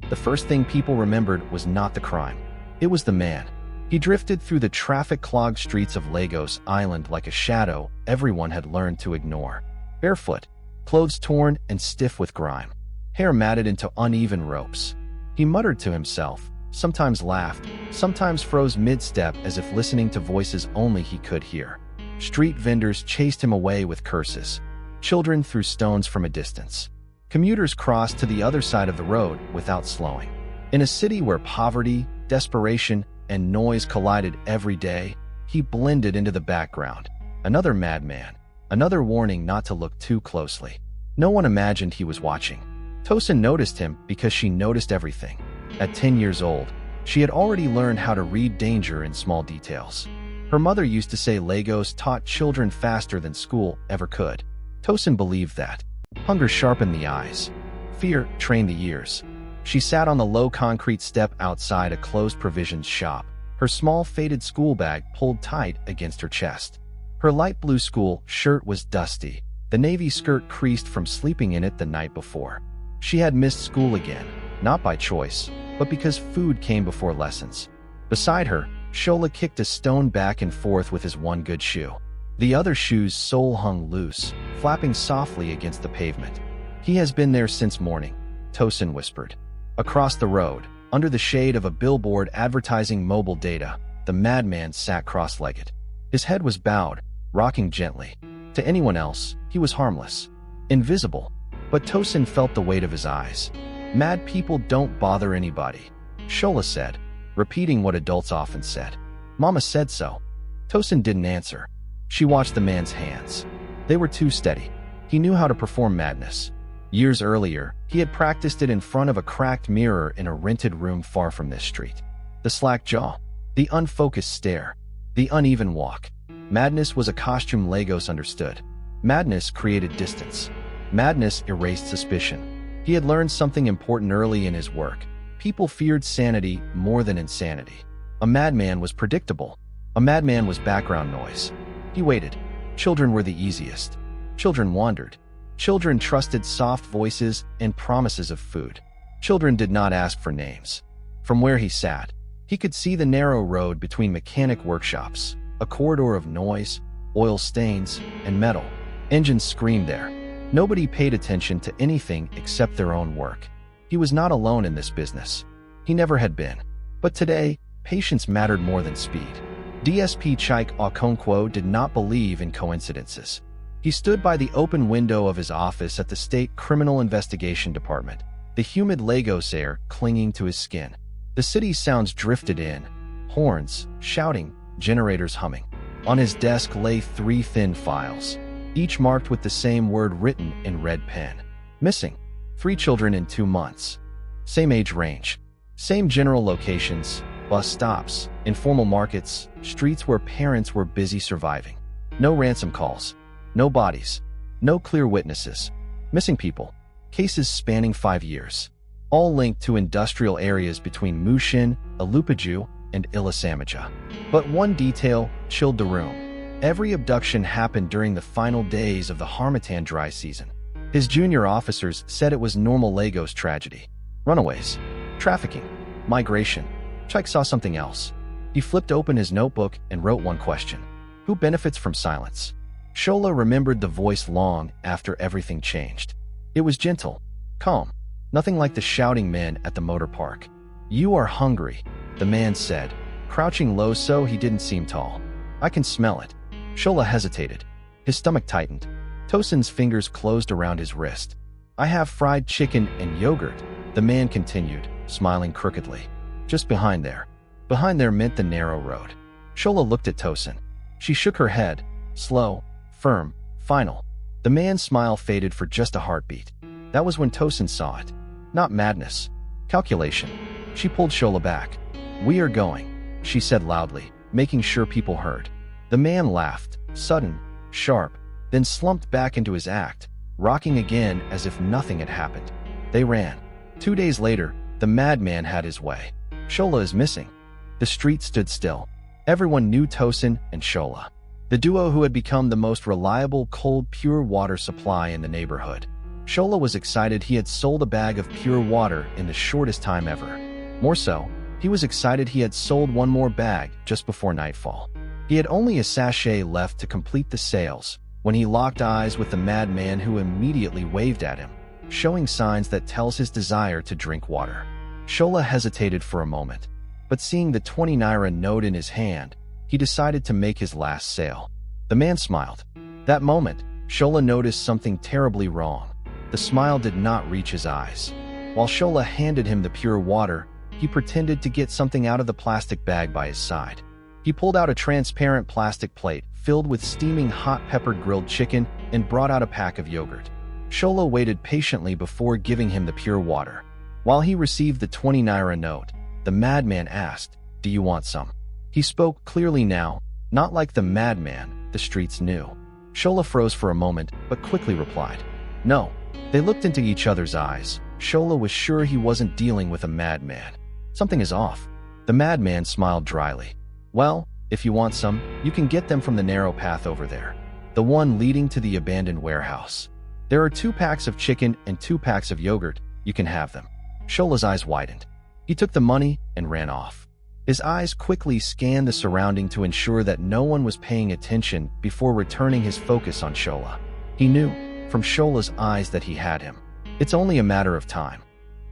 The first thing people remembered was not the crime. It was the man. He drifted through the traffic-clogged streets of Lagos Island like a shadow everyone had learned to ignore. Barefoot, clothes torn and stiff with grime, hair matted into uneven ropes. He muttered to himself, sometimes laughed, sometimes froze mid-step as if listening to voices only he could hear. Street vendors chased him away with curses. Children threw stones from a distance. Commuters crossed to the other side of the road without slowing. In a city where poverty, desperation, and noise collided every day, he blended into the background. Another madman, another warning not to look too closely. No one imagined he was watching. Tosin noticed him because she noticed everything. At 10 years old, she had already learned how to read danger in small details. Her mother used to say Lagos taught children faster than school ever could. Tosin believed that. Hunger sharpened the eyes. Fear trained the ears. She sat on the low concrete step outside a closed provisions shop, her small faded school bag pulled tight against her chest. Her light blue school shirt was dusty, the navy skirt creased from sleeping in it the night before. She had missed school again, not by choice, but because food came before lessons. Beside her, Shola kicked a stone back and forth with his one good shoe. The other shoe's sole hung loose, flapping softly against the pavement. "He has been there since morning," Tosin whispered. Across the road, under the shade of a billboard advertising mobile data, the madman sat cross-legged. His head was bowed, rocking gently. To anyone else, he was harmless, invisible, but Tosin felt the weight of his eyes. "Mad people don't bother anybody," Shola said, repeating what adults often said. "Mama said so." Tosin didn't answer. She watched the man's hands. They were too steady. He knew how to perform madness. Years earlier, he had practiced it in front of a cracked mirror in a rented room far from this street. The slack jaw, the unfocused stare, the uneven walk. Madness was a costume Lagos understood. Madness created distance. Madness erased suspicion. He had learned something important early in his work. People feared sanity more than insanity. A madman was predictable. A madman was background noise. He waited. Children were the easiest. Children wandered. Children trusted soft voices and promises of food. Children did not ask for names. From where he sat, he could see the narrow road between mechanic workshops, a corridor of noise, oil stains, and metal. Engines screamed there. Nobody paid attention to anything except their own work. He was not alone in this business. He never had been. But today, patience mattered more than speed. DSP Chike Okonkwo did not believe in coincidences. He stood by the open window of his office at the State Criminal Investigation Department, the humid Lagos air clinging to his skin. The city's sounds drifted in, horns, shouting, generators humming. On his desk lay 3 thin files, each marked with the same word written in red pen. Missing. 3 children in 2 months. Same age range. Same general locations, bus stops, informal markets, streets where parents were busy surviving. No ransom calls. No bodies. No clear witnesses. Missing people. Cases spanning 5 years. All linked to industrial areas between Mushin, Alupaju, and Ilasamaja. But one detail chilled the room. Every abduction happened during the final days of the Harmattan dry season. His junior officers said it was normal Lagos tragedy. Runaways. Trafficking. Migration. Chike saw something else. He flipped open his notebook and wrote one question. Who benefits from silence? Shola remembered the voice long after everything changed. It was gentle, calm, nothing like the shouting men at the motor park. "You are hungry," the man said, crouching low so he didn't seem tall. "I can smell it." Shola hesitated. His stomach tightened. Tosin's fingers closed around his wrist. "I have fried chicken and yogurt," the man continued, smiling crookedly. "Just behind there." Behind there meant the narrow road. Shola looked at Tosin. She shook her head, slow, firm, final. The man's smile faded for just a heartbeat. That was when Tosin saw it. Not madness. Calculation. She pulled Shola back. "We are going," she said loudly, making sure people heard. The man laughed, sudden, sharp, then slumped back into his act, rocking again as if nothing had happened. They ran. 2 days later, the madman had his way. Shola is missing. The street stood still. Everyone knew Tosin and Shola, the duo who had become the most reliable cold, pure water supply in the neighborhood. Shola was excited he had sold a bag of pure water in the shortest time ever. More so, he was excited he had sold one more bag just before nightfall. He had only a sachet left to complete the sales when he locked eyes with the madman, who immediately waved at him, showing signs that tells his desire to drink water. Shola hesitated for a moment, but seeing the 20 naira note in his hand, he decided to make his last sale. The man smiled. That moment, Shola noticed something terribly wrong. The smile did not reach his eyes. While Shola handed him the pure water, he pretended to get something out of the plastic bag by his side. He pulled out a transparent plastic plate filled with steaming hot peppered grilled chicken and brought out a pack of yogurt. Shola waited patiently before giving him the pure water. While he received the 20 naira note, the madman asked, "Do you want some?" He spoke clearly now, not like the madman the streets knew. Shola froze for a moment, but quickly replied, "No." They looked into each other's eyes. Shola was sure he wasn't dealing with a madman. Something is off. The madman smiled dryly. "Well, if you want some, you can get them from the narrow path over there, the one leading to the abandoned warehouse. There are 2 packs of chicken and 2 packs of yogurt. You can have them." Shola's eyes widened. He took the money and ran off. His eyes quickly scanned the surrounding to ensure that no one was paying attention before returning his focus on Shola. He knew, from Shola's eyes, that he had him. It's only a matter of time.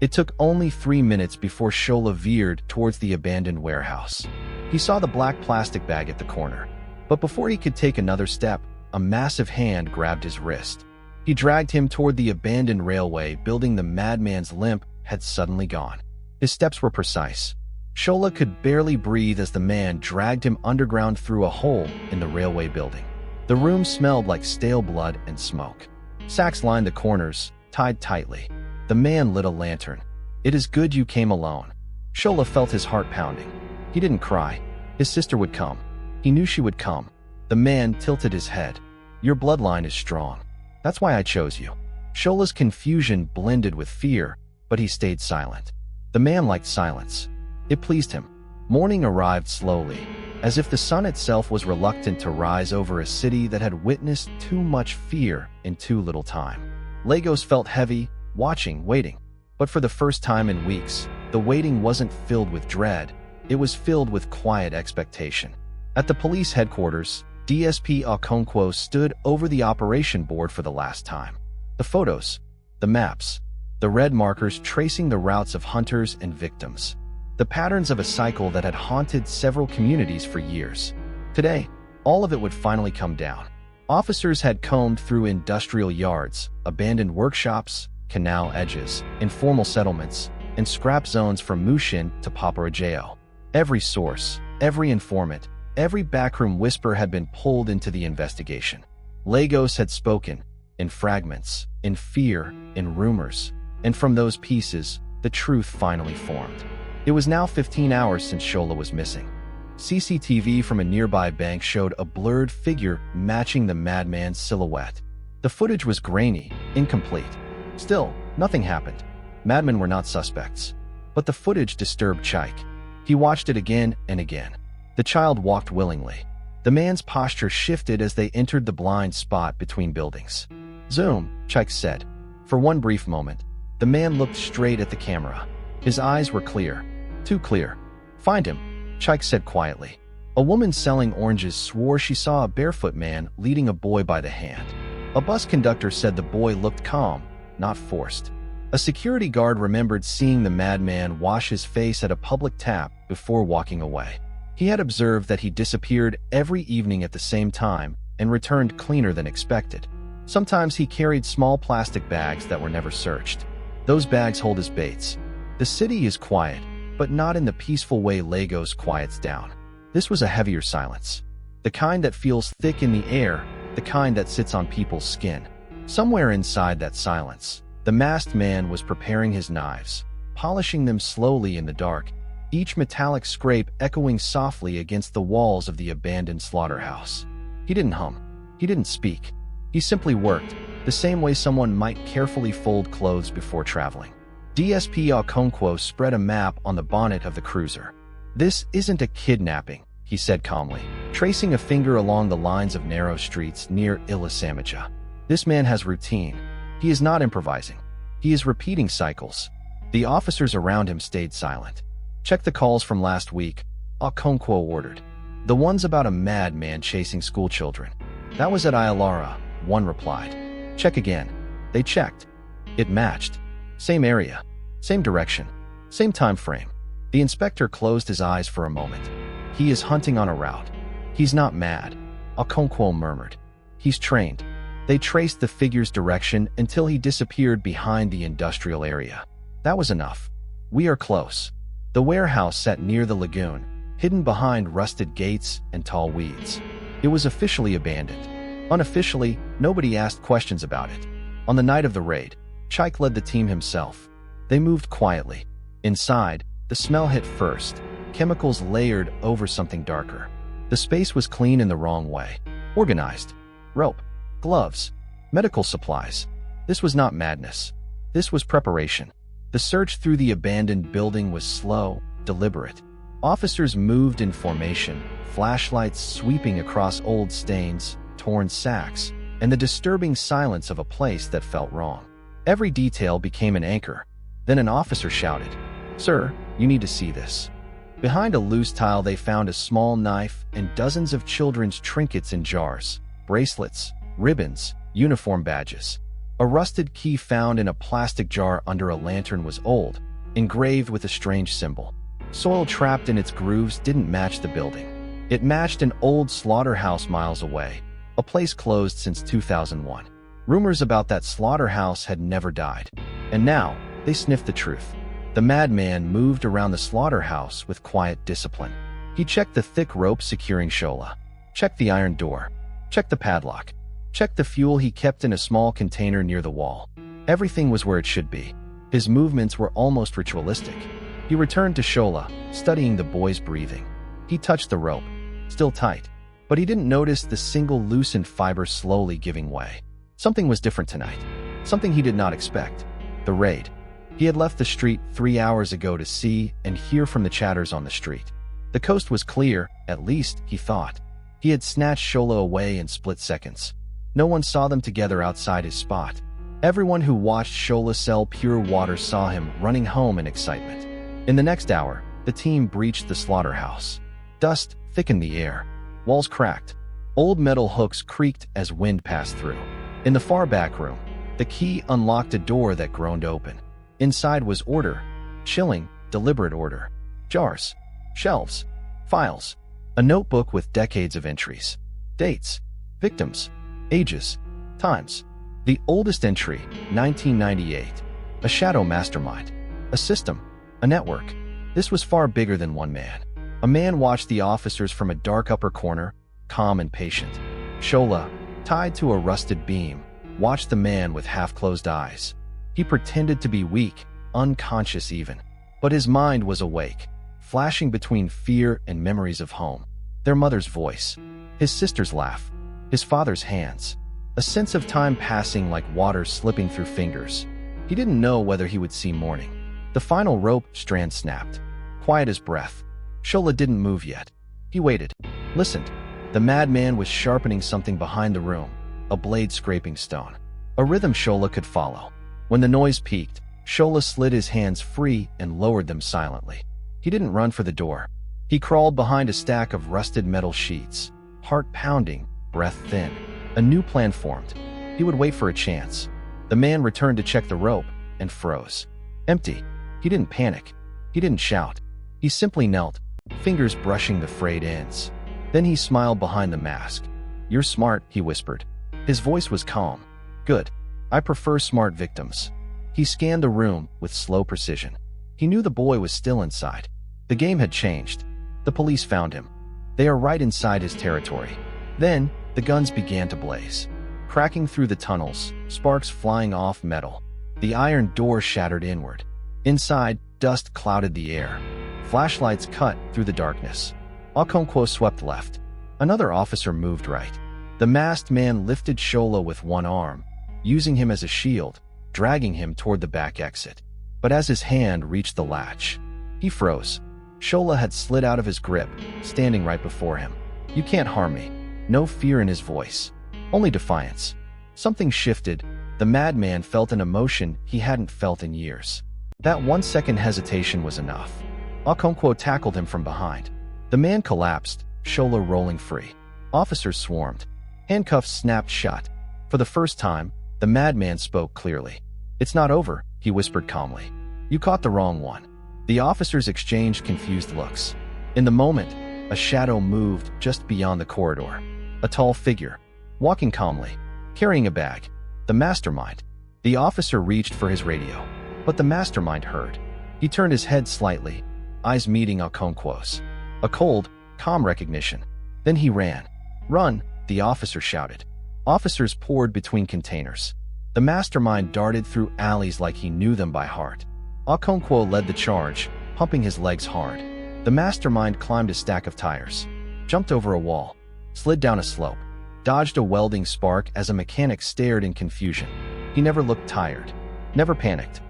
It took only 3 minutes before Shola veered towards the abandoned warehouse. He saw the black plastic bag at the corner. But before he could take another step, a massive hand grabbed his wrist. He dragged him toward the abandoned railway building. The madman's limp had suddenly gone. His steps were precise. Shola could barely breathe as the man dragged him underground through a hole in the railway building. The room smelled like stale blood and smoke. Sacks lined the corners, tied tightly. The man lit a lantern. "It is good you came alone." Shola felt his heart pounding. He didn't cry. His sister would come. He knew she would come. The man tilted his head. "Your bloodline is strong. That's why I chose you." Shola's confusion blended with fear, but he stayed silent. The man liked silence. It pleased him. Morning arrived slowly, as if the sun itself was reluctant to rise over a city that had witnessed too much fear in too little time. Lagos felt heavy, watching, waiting. But for the first time in weeks, the waiting wasn't filled with dread. It was filled with quiet expectation. At the police headquarters, DSP Okonkwo stood over the operation board for the last time. The photos, the maps, the red markers tracing the routes of hunters and victims. The patterns of a cycle that had haunted several communities for years. Today, all of it would finally come down. Officers had combed through industrial yards, abandoned workshops, canal edges, informal settlements, and scrap zones from Mushin to Paparajeo. Every source, every informant, every backroom whisper had been pulled into the investigation. Lagos had spoken, in fragments, in fear, in rumors, and from those pieces, the truth finally formed. It was now 15 hours since Shola was missing. CCTV from a nearby bank showed a blurred figure matching the madman's silhouette. The footage was grainy, incomplete. Still, nothing happened. Madmen were not suspects. But the footage disturbed Chaik. He watched it again and again. The child walked willingly. The man's posture shifted as they entered the blind spot between buildings. "Zoom," Chaik said. For one brief moment, the man looked straight at the camera. His eyes were clear. Too clear. "Find him," Chaik said quietly. A woman selling oranges swore she saw a barefoot man leading a boy by the hand. A bus conductor said the boy looked calm, not forced. A security guard remembered seeing the madman wash his face at a public tap before walking away. He had observed that he disappeared every evening at the same time and returned cleaner than expected. Sometimes he carried small plastic bags that were never searched. Those bags hold his baits. The city is quiet, but not in the peaceful way Lagos quiets down. This was a heavier silence. The kind that feels thick in the air, the kind that sits on people's skin. Somewhere inside that silence, the masked man was preparing his knives, polishing them slowly in the dark, each metallic scrape echoing softly against the walls of the abandoned slaughterhouse. He didn't hum. He didn't speak. He simply worked, the same way someone might carefully fold clothes before traveling. DSP Okonkwo spread a map on the bonnet of the cruiser. "This isn't a kidnapping," he said calmly, tracing a finger along the lines of narrow streets near Ilasamija. "This man has routine. He is not improvising. He is repeating cycles. The officers around him stayed silent. Check the calls from last week, Okonkwo ordered. The ones about a madman chasing schoolchildren. That was at Ialara, one replied. Check again. They checked. It matched. Same area, same direction, same time frame. The inspector closed his eyes for a moment. He is hunting on a route. He's not mad, Okonkwo murmured. He's trained. They traced the figure's direction until he disappeared behind the industrial area. That was enough. We are close. The warehouse sat near the lagoon, hidden behind rusted gates and tall weeds. It was officially abandoned. Unofficially, nobody asked questions about it. On the night of the raid, Chike led the team himself. They moved quietly. Inside, the smell hit first, chemicals layered over something darker. The space was clean in the wrong way. Organized. Rope, gloves, medical supplies. This was not madness. This was preparation. The search through the abandoned building was slow, deliberate. Officers moved in formation, flashlights sweeping across old stains, torn sacks, and the disturbing silence of a place that felt wrong. Every detail became an anchor. Then an officer shouted, "Sir, you need to see this." Behind a loose tile they found a small knife and dozens of children's trinkets in jars, bracelets, ribbons, uniform badges. A rusted key found in a plastic jar under a lantern was old, engraved with a strange symbol. Soil trapped in its grooves didn't match the building. It matched an old slaughterhouse miles away, a place closed since 2001. Rumors about that slaughterhouse had never died. And now, they sniffed the truth. The madman moved around the slaughterhouse with quiet discipline. He checked the thick rope securing Shola, checked the iron door, checked the padlock, checked the fuel he kept in a small container near the wall. Everything was where it should be. His movements were almost ritualistic. He returned to Shola, studying the boy's breathing. He touched the rope, still tight, but he didn't notice the single loosened fiber slowly giving way. Something was different tonight, something he did not expect. The raid. He had left the street 3 hours ago to see and hear from the chatters on the street. The coast was clear, at least, he thought. He had snatched Shola away in split seconds. No one saw them together outside his spot. Everyone who watched Shola sell pure water saw him running home in excitement. In the next hour, the team breached the slaughterhouse. Dust thickened the air. Walls cracked. Old metal hooks creaked as wind passed through. In the far back room, the key unlocked a door that groaned open. Inside was order. Chilling, deliberate order. Jars. Shelves. Files. A notebook with decades of entries. Dates. Victims. Ages. Times. The oldest entry, 1998. A shadow mastermind. A system. A network. This was far bigger than one man. A man watched the officers from a dark upper corner, calm and patient. Shola, tied to a rusted beam, watched the man with half-closed eyes. He pretended to be weak, unconscious even. But his mind was awake, flashing between fear and memories of home. Their mother's voice, his sister's laugh, his father's hands. A sense of time passing like water slipping through fingers. He didn't know whether he would see morning. The final rope strand snapped. Quiet as breath. Shola didn't move yet. He waited. Listened. The madman was sharpening something behind the room, a blade scraping stone. A rhythm Shola could follow. When the noise peaked, Shola slid his hands free and lowered them silently. He didn't run for the door. He crawled behind a stack of rusted metal sheets, heart pounding, breath thin. A new plan formed. He would wait for a chance. The man returned to check the rope and froze. Empty. He didn't panic. He didn't shout. He simply knelt, fingers brushing the frayed ends. Then he smiled behind the mask. "You're smart," he whispered. His voice was calm. "Good. I prefer smart victims." He scanned the room with slow precision. He knew the boy was still inside. The game had changed. The police found him. They are right inside his territory. Then, the guns began to blaze. Cracking through the tunnels, sparks flying off metal. The iron door shattered inward. Inside, dust clouded the air. Flashlights cut through the darkness. Okonkwo swept left. Another officer moved right. The masked man lifted Shola with one arm, using him as a shield, dragging him toward the back exit. But as his hand reached the latch, he froze. Shola had slid out of his grip, standing right before him. "You can't harm me." No fear in his voice, only defiance. Something shifted, the madman felt an emotion he hadn't felt in years. That 1-second hesitation was enough. Okonkwo tackled him from behind. The man collapsed, shoulder rolling free. Officers swarmed. Handcuffs snapped shut. For the first time, the madman spoke clearly. "It's not over," he whispered calmly. "You caught the wrong one." The officers exchanged confused looks. In the moment, a shadow moved just beyond the corridor. A tall figure, walking calmly, carrying a bag. The mastermind. The officer reached for his radio, but the mastermind heard. He turned his head slightly, eyes meeting Okonkwo's. A cold, calm recognition. Then he ran. "Run!" the officer shouted. Officers poured between containers. The mastermind darted through alleys like he knew them by heart. Okonkwo led the charge, pumping his legs hard. The mastermind climbed a stack of tires, jumped over a wall, slid down a slope, dodged a welding spark as a mechanic stared in confusion. He never looked tired, never panicked.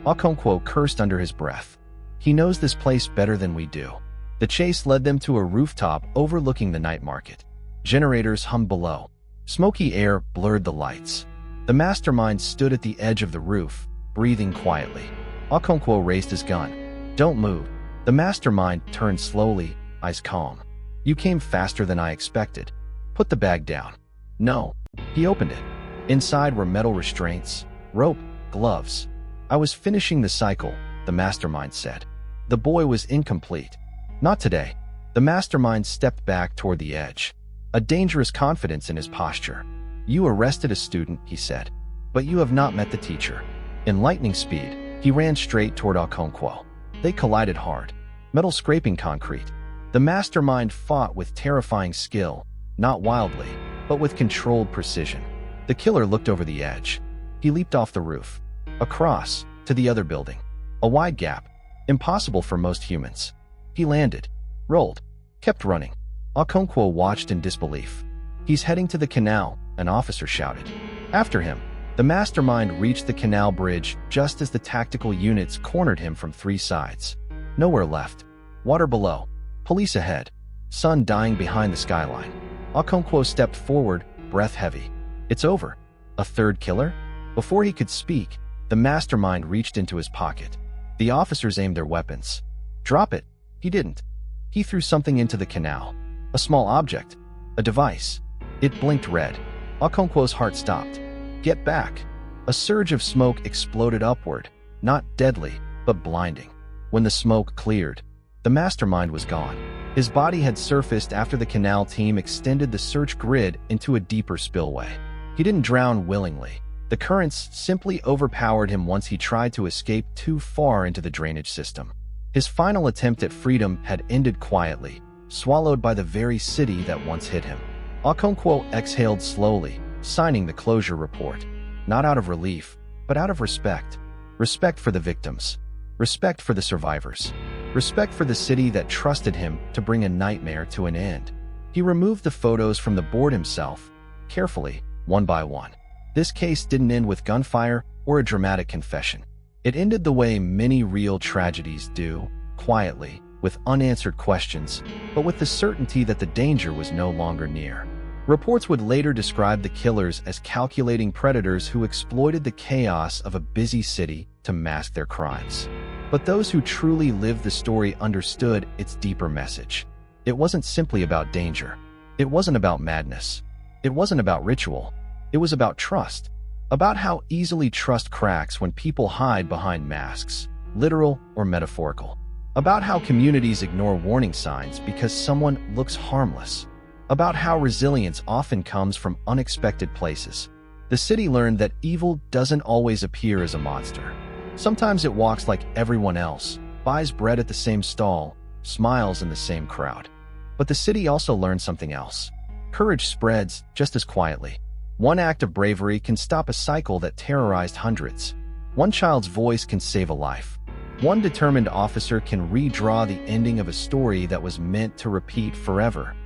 Okonkwo cursed under his breath. "He knows this place better than we do." The chase led them to a rooftop overlooking the night market. Generators hummed below. Smoky air blurred the lights. The mastermind stood at the edge of the roof, breathing quietly. Okonkwo raised his gun. "Don't move." The mastermind turned slowly, eyes calm. "You came faster than I expected. Put the bag down." "No." He opened it. Inside were metal restraints, rope, gloves. "I was finishing the cycle," the mastermind said. The boy was incomplete. "Not today." The mastermind stepped back toward the edge, a dangerous confidence in his posture. "You arrested a student," he said, "but you have not met the teacher." In lightning speed, he ran straight toward Okonkwo. They collided hard, metal scraping concrete. The mastermind fought with terrifying skill, not wildly, but with controlled precision. The killer looked over the edge. He leaped off the roof, across, to the other building. A wide gap, impossible for most humans. He landed, rolled, kept running. Okonkwo watched in disbelief. "He's heading to the canal," an officer shouted. After him, the mastermind reached the canal bridge just as the tactical units cornered him from 3 sides. Nowhere left. Water below. Police ahead. Sun dying behind the skyline. Okonkwo stepped forward, breath heavy. "It's over." A third killer? Before he could speak, the mastermind reached into his pocket. The officers aimed their weapons. "Drop it." He didn't. He threw something into the canal. A small object. A device. It blinked red. Okonkwo's heart stopped. "Get back." A surge of smoke exploded upward, not deadly, but blinding. When the smoke cleared, the mastermind was gone. His body had surfaced after the canal team extended the search grid into a deeper spillway. He didn't drown willingly. The currents simply overpowered him once he tried to escape too far into the drainage system. His final attempt at freedom had ended quietly, swallowed by the very city that once hid him. Okonkwo exhaled slowly, signing the closure report. Not out of relief, but out of respect. Respect for the victims. Respect for the survivors. Respect for the city that trusted him to bring a nightmare to an end. He removed the photos from the board himself, carefully, one by one. This case didn't end with gunfire or a dramatic confession. It ended the way many real tragedies do, quietly, with unanswered questions, but with the certainty that the danger was no longer near. Reports would later describe the killers as calculating predators who exploited the chaos of a busy city to mask their crimes. But those who truly lived the story understood its deeper message. It wasn't simply about danger. It wasn't about madness. It wasn't about ritual. It was about trust. About how easily trust cracks when people hide behind masks, literal or metaphorical. About how communities ignore warning signs because someone looks harmless. About how resilience often comes from unexpected places. The city learned that evil doesn't always appear as a monster. Sometimes it walks like everyone else, buys bread at the same stall, smiles in the same crowd. But the city also learned something else. Courage spreads just as quietly. One act of bravery can stop a cycle that terrorized hundreds. One child's voice can save a life. One determined officer can redraw the ending of a story that was meant to repeat forever.